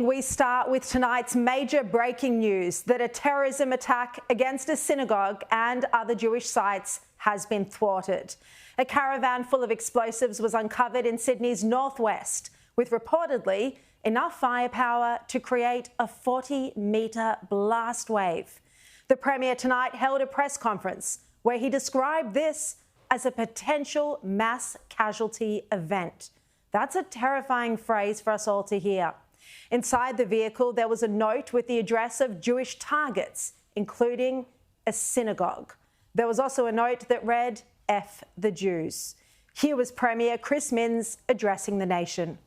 We start with tonight's major breaking news that a terrorism attack against a synagogue and other Jewish sites has been thwarted. A caravan full of explosives was uncovered in Sydney's northwest, with reportedly enough firepower to create a 40-metre blast wave. The Premier tonight held a press conference where he described this as a potential mass casualty event. That's a terrifying phrase for us all to hear. Inside the vehicle, there was a note with the address of Jewish targets, including a synagogue. There was also a note that read, F the Jews. Here was Premier Chris Minns addressing the nation.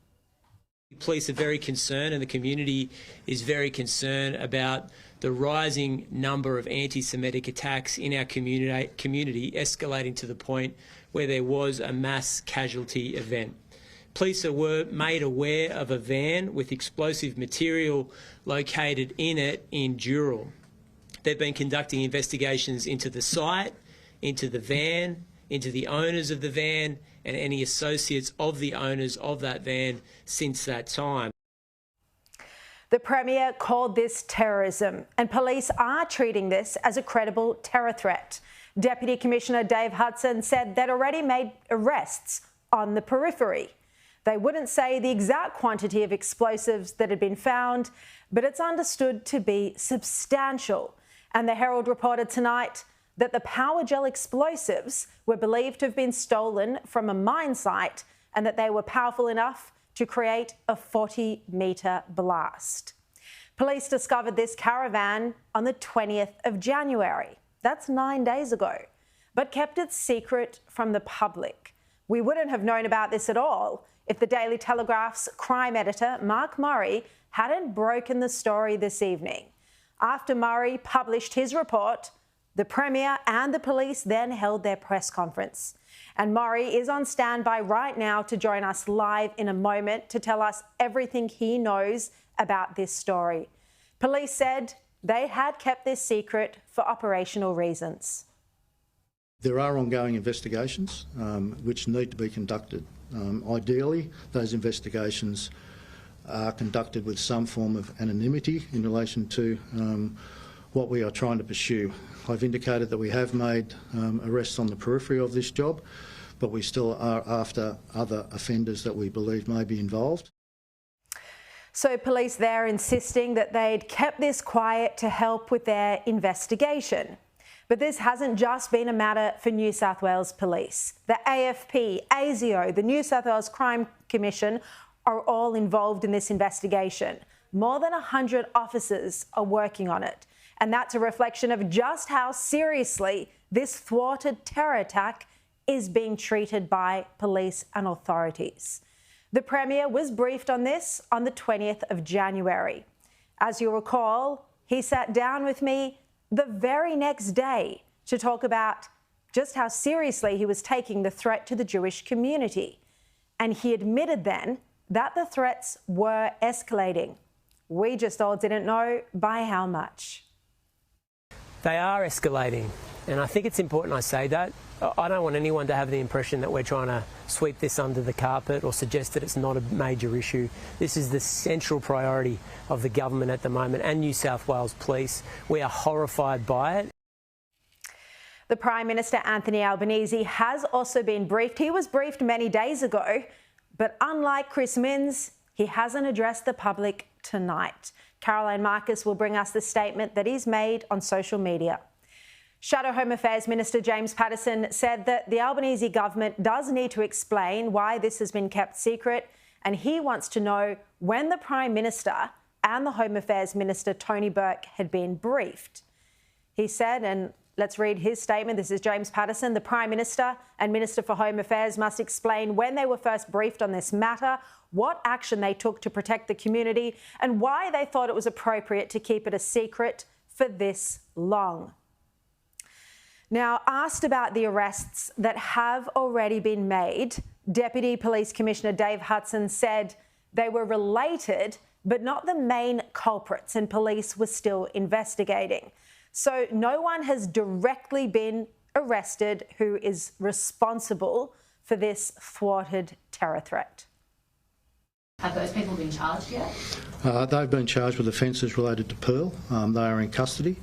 Police are very concerned and the community is very concerned about the rising number of anti-Semitic attacks in our community escalating to the point where there was a mass casualty event. Police were made aware of a van with explosive material located in it in Dural. They've been conducting investigations into the site, into the van, into the owners of the van and any associates of the owners of that van since that time. The Premier called this terrorism, and police are treating this as a credible terror threat. Deputy Commissioner Dave Hudson said they'd already made arrests on the periphery. They wouldn't say the exact quantity of explosives that had been found, but it's understood to be substantial. And the Herald reported tonight that the power gel explosives were believed to have been stolen from a mine site and that they were powerful enough to create a 40-metre blast. Police discovered this caravan on the 20th of January. That's 9 days ago, but kept it secret from the public. We wouldn't have known about this at all if the Daily Telegraph's crime editor, Mark Murray, hadn't broken the story this evening. After Murray published his report, the Premier and the police then held their press conference. And Murray is on standby right now to join us live in a moment to tell us everything he knows about this story. Police said they had kept this secret for operational reasons. There are ongoing investigations which need to be conducted. Ideally, those investigations are conducted with some form of anonymity in relation to what we are trying to pursue. I've indicated that we have made arrests on the periphery of this job, but we still are after other offenders that we believe may be involved. So police there insisting that they'd kept this quiet to help with their investigation. But this hasn't just been a matter for New South Wales Police. The AFP, ASIO, the New South Wales Crime Commission are all involved in this investigation. More than 100 officers are working on it. And that's a reflection of just how seriously this thwarted terror attack is being treated by police and authorities. The Premier was briefed on this on the 20th of January. As you'll recall, he sat down with me the very next day to talk about just how seriously he was taking the threat to the Jewish community. And he admitted then that the threats were escalating. We just all didn't know by how much. They are escalating, and I think it's important I say that. I don't want anyone to have the impression that we're trying to sweep this under the carpet or suggest that it's not a major issue. This is the central priority of the government at the moment and New South Wales Police. We are horrified by it. The Prime Minister Anthony Albanese has also been briefed. He was briefed many days ago, but unlike Chris Minns, he hasn't addressed the public tonight. Caroline Marcus will bring us the statement that he's made on social media. Shadow Home Affairs Minister James Paterson said that the Albanese government does need to explain why this has been kept secret, and he wants to know when the Prime Minister and the Home Affairs Minister Tony Burke had been briefed. He said, and let's read his statement. This is James Paterson. The Prime Minister and Minister for Home Affairs must explain when they were first briefed on this matter, what action they took to protect the community, and why they thought it was appropriate to keep it a secret for this long. Now, asked about the arrests that have already been made, Deputy Police Commissioner Dave Hudson said they were related but not the main culprits, and police were still investigating. So no one has directly been arrested who is responsible for this thwarted terror threat. Have those people been charged yet? They've been charged with offences related to Pearl. They are in custody.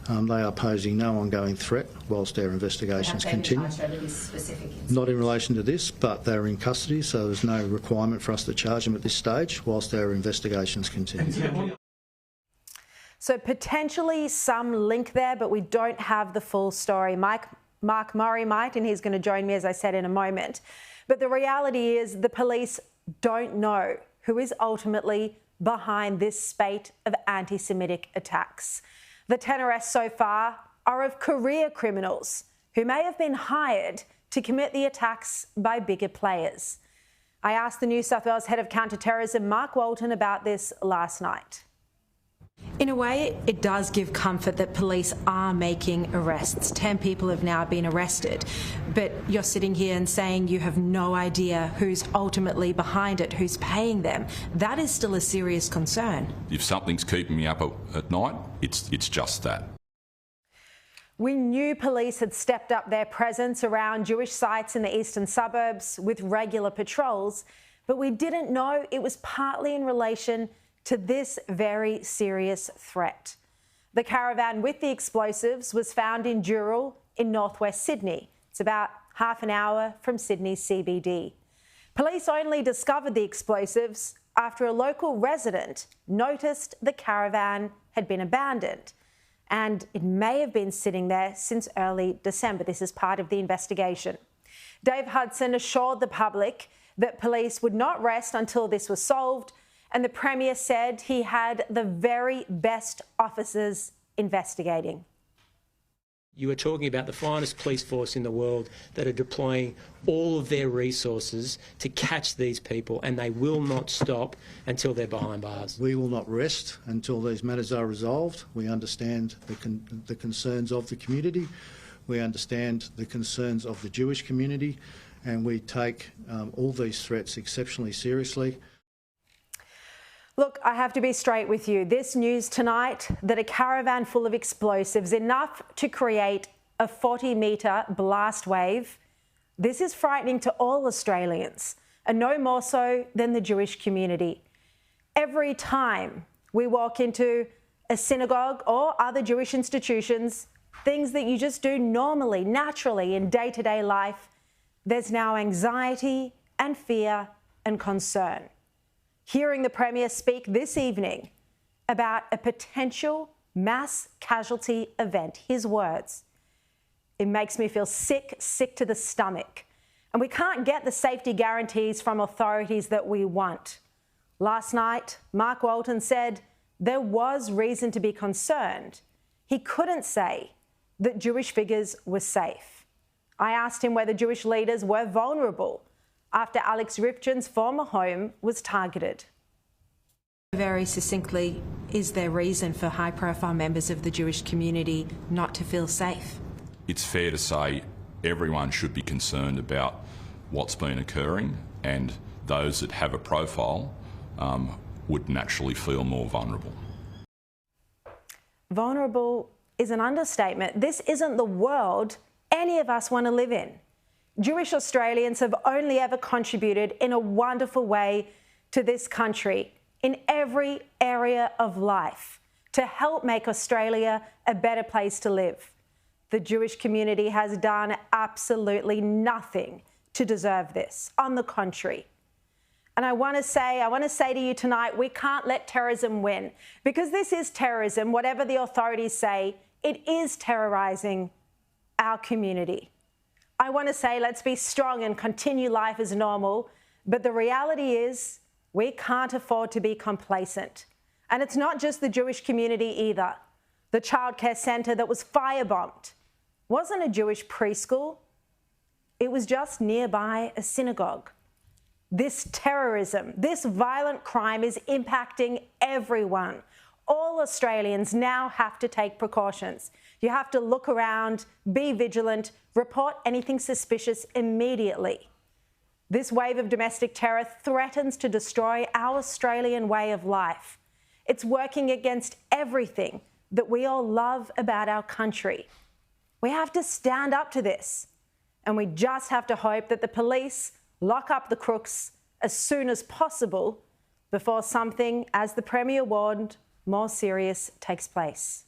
They are posing no ongoing threat whilst our investigations continue. Have they been charged over this specific incident? Not in relation to this, but they're in custody, so there's no requirement for us to charge them at this stage whilst our investigations continue. So potentially some link there, but we don't have the full story. Mark Murray might, and he's going to join me, as I said, in a moment. But the reality is the police don't know who is ultimately behind this spate of anti-Semitic attacks. The 10 arrests so far are of career criminals who may have been hired to commit the attacks by bigger players. I asked the New South Wales Head of Counter-Terrorism, Mark Walton, about this last night. In a way, it does give comfort that police are making arrests. 10 people have now been arrested, but you're sitting here and saying you have no idea who's ultimately behind it, who's paying them. That is still a serious concern. If something's keeping me up at night, it's just that. We knew police had stepped up their presence around Jewish sites in the eastern suburbs with regular patrols, but we didn't know it was partly in relation to this very serious threat. The caravan with the explosives was found in Dural in northwest Sydney. It's about half an hour from Sydney's CBD. Police only discovered the explosives after a local resident noticed the caravan had been abandoned, and it may have been sitting there since early December. This is part of the investigation. Dave Hudson assured the public that police would not rest until this was solved, and the Premier said he had the very best officers investigating. You are talking about the finest police force in the world that are deploying all of their resources to catch these people, and they will not stop until they're behind bars. We will not rest until these matters are resolved. We understand the concerns of the community. We understand the concerns of the Jewish community, and we take all these threats exceptionally seriously. Look, I have to be straight with you. This news tonight that a caravan full of explosives, enough to create a 40-metre blast wave, this is frightening to all Australians, and no more so than the Jewish community. Every time we walk into a synagogue or other Jewish institutions, things that you just do normally, naturally in day-to-day life, there's now anxiety and fear and concern. Hearing the Premier speak this evening about a potential mass casualty event, his words, it makes me feel sick to the stomach. And we can't get the safety guarantees from authorities that we want. Last night, Mark Walton said there was reason to be concerned. He couldn't say that Jewish figures were safe. I asked him whether Jewish leaders were vulnerable after Alex Rifchin's former home was targeted. Very succinctly, is there reason for high-profile members of the Jewish community not to feel safe? It's fair to say everyone should be concerned about what's been occurring, and those that have a profile would naturally feel more vulnerable. Vulnerable is an understatement. This isn't the world any of us want to live in. Jewish Australians have only ever contributed in a wonderful way to this country in every area of life to help make Australia a better place to live. The Jewish community has done absolutely nothing to deserve this. On the contrary. And I want to say to you tonight, we can't let terrorism win, because this is terrorism. Whatever the authorities say, it is terrorising our community. I want to say let's be strong and continue life as normal, but the reality is we can't afford to be complacent. And it's not just the Jewish community either. The childcare centre that was firebombed wasn't a Jewish preschool. It was just nearby a synagogue. This terrorism, this violent crime is impacting everyone. All Australians now have to take precautions. You have to look around, be vigilant, report anything suspicious immediately. This wave of domestic terror threatens to destroy our Australian way of life. It's working against everything that we all love about our country. We have to stand up to this, and we just have to hope that the police lock up the crooks as soon as possible before something, as the Premier warned, more serious takes place.